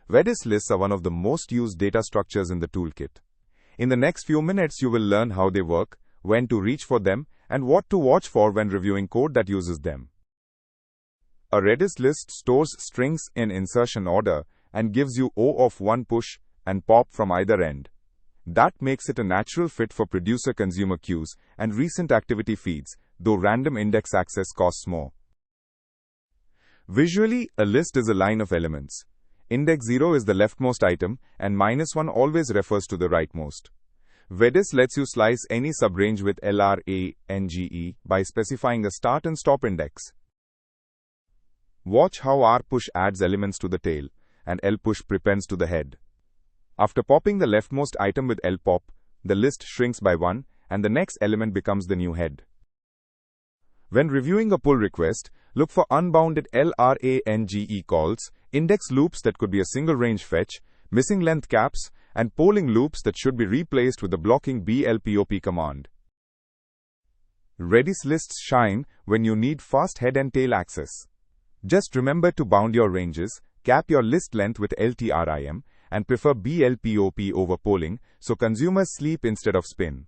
Redis lists are one of the most used data structures in the toolkit. In the next few minutes, you will learn how they work, when to reach for them, and what to watch for when reviewing code that uses them. A Redis list stores strings in insertion order and gives you O of one push and pop from either end. That makes it a natural fit for producer-consumer queues and recent activity feeds, though random index access costs more. Visually, a list is a line of elements. Index 0 is the leftmost item, and -1 always refers to the rightmost. Redis lets you slice any subrange with LRANGE by specifying a start and stop index. Watch how rpush adds elements to the tail, and lpush prepends to the head. After popping the leftmost item with lpop, the list shrinks by 1, and the next element becomes the new head. When reviewing a pull request, look for unbounded LRANGE calls, index loops that could be a single range fetch, missing length caps, and polling loops that should be replaced with the blocking BLPOP command. Redis lists shine when you need fast head and tail access. Just remember to bound your ranges, cap your list length with LTRIM, and prefer BLPOP over polling so consumers sleep instead of spin.